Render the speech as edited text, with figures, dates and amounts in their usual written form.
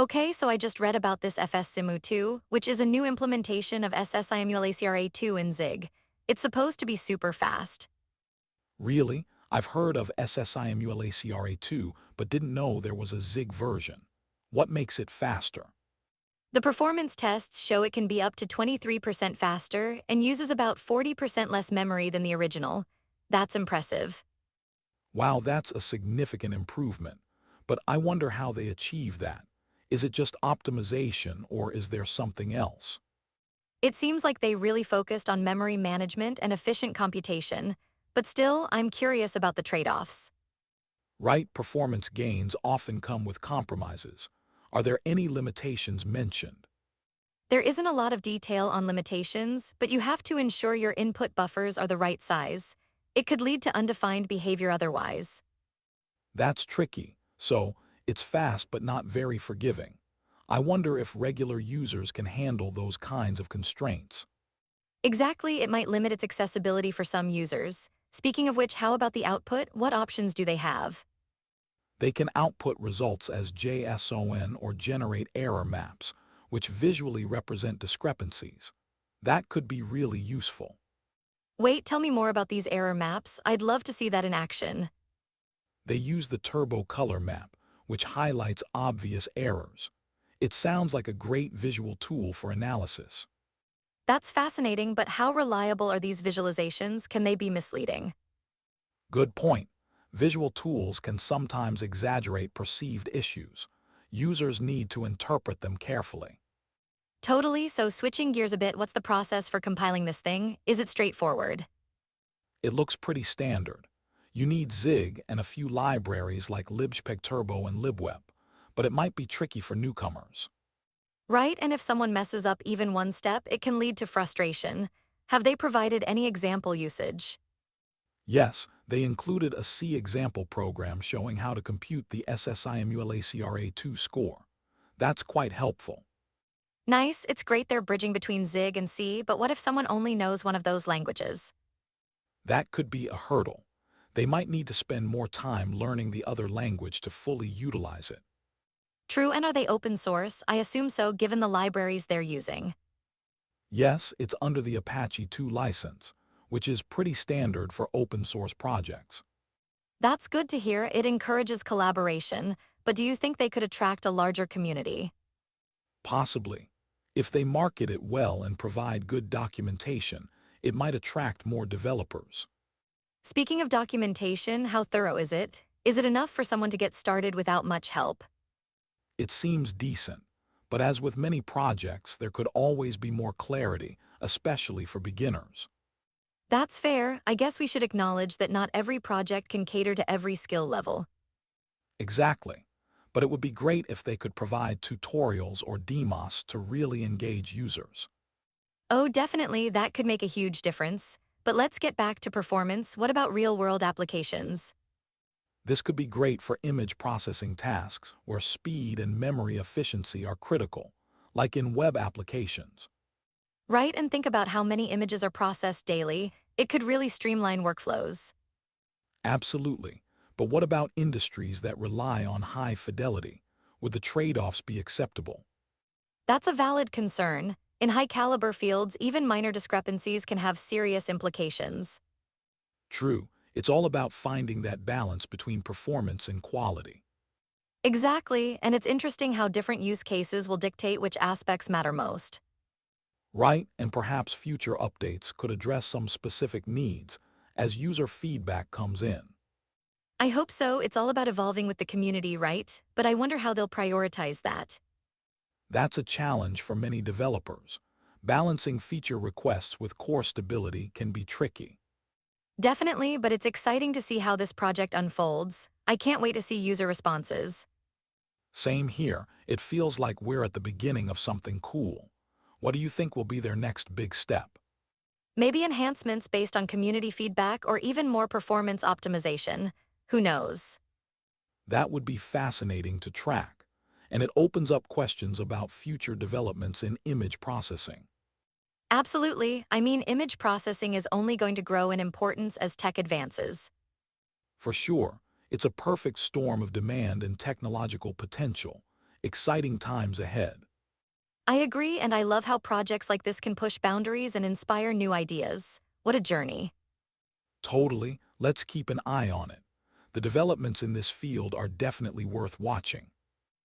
Okay, so I just read about this fssimu2, which is a new implementation of SSIMULACRA2 in Zig. It's supposed to be super fast. Really? I've heard of SSIMULACRA2, but didn't know there was a Zig version. What makes it faster? The performance tests show it can be up to 23% faster and uses about 40% less memory than the original. That's impressive. Wow, that's a significant improvement. But I wonder how they achieve that. Is it just optimization or is there something else? It seems like they really focused on memory management and efficient computation, but still, I'm curious about the trade-offs. Right, performance gains often come with compromises. Are there any limitations mentioned? There isn't a lot of detail on limitations, but you have to ensure your input buffers are the right size. It could lead to undefined behavior otherwise. That's tricky. So, it's fast but not very forgiving. I wonder if regular users can handle those kinds of constraints. Exactly, it might limit its accessibility for some users. Speaking of which, how about the output? What options do they have? They can output results as JSON or generate error maps, which visually represent discrepancies. That could be really useful. Wait, tell me more about these error maps. I'd love to see that in action. They use the turbo color map, which highlights obvious errors. It sounds like a great visual tool for analysis. That's fascinating, but how reliable are these visualizations? Can they be misleading? Good point. Visual tools can sometimes exaggerate perceived issues. Users need to interpret them carefully. Totally, so switching gears a bit, what's the process for compiling this thing? Is it straightforward? It looks pretty standard. You need Zig and a few libraries like libgpegturbo and libweb, but it might be tricky for newcomers. Right, and if someone messes up even one step, it can lead to frustration. Have they provided any example usage? Yes, they included a C example program showing how to compute the SSIMULACRA2 score. That's quite helpful. Nice, it's great they're bridging between Zig and C, but what if someone only knows one of those languages? That could be a hurdle. They might need to spend more time learning the other language to fully utilize it. True, and are they open source? I assume so, given the libraries they're using. Yes, it's under the Apache 2 license, which is pretty standard for open source projects. That's good to hear. It encourages collaboration, but do you think they could attract a larger community? Possibly. If they market it well and provide good documentation, it might attract more developers. Speaking of documentation, how thorough is it? Is it enough for someone to get started without much help? It seems decent, but as with many projects, there could always be more clarity, especially for beginners. That's fair. I guess we should acknowledge that not every project can cater to every skill level. Exactly. But it would be great if they could provide tutorials or demos to really engage users. Oh, definitely, that could make a huge difference. But let's get back to performance. What about real-world applications? This could be great for image processing tasks where speed and memory efficiency are critical, like in web applications. Right, and think about how many images are processed daily. It could really streamline workflows. Absolutely. But what about industries that rely on high fidelity? Would the trade-offs be acceptable? That's a valid concern. In high-caliber fields, even minor discrepancies can have serious implications. True, it's all about finding that balance between performance and quality. Exactly, and it's interesting how different use cases will dictate which aspects matter most. Right, and perhaps future updates could address some specific needs as user feedback comes in. I hope so. It's all about evolving with the community, right? But I wonder how they'll prioritize that. That's a challenge for many developers. Balancing feature requests with core stability can be tricky. Definitely, but it's exciting to see how this project unfolds. I can't wait to see user responses. Same here, it feels like we're at the beginning of something cool. What do you think will be their next big step? Maybe enhancements based on community feedback or even more performance optimization. Who knows? That would be fascinating to track, and it opens up questions about future developments in image processing. Absolutely. I mean, image processing is only going to grow in importance as tech advances. For sure, it's a perfect storm of demand and technological potential. Exciting times ahead. I agree, and I love how projects like this can push boundaries and inspire new ideas. What a journey. Totally, let's keep an eye on it. The developments in this field are definitely worth watching.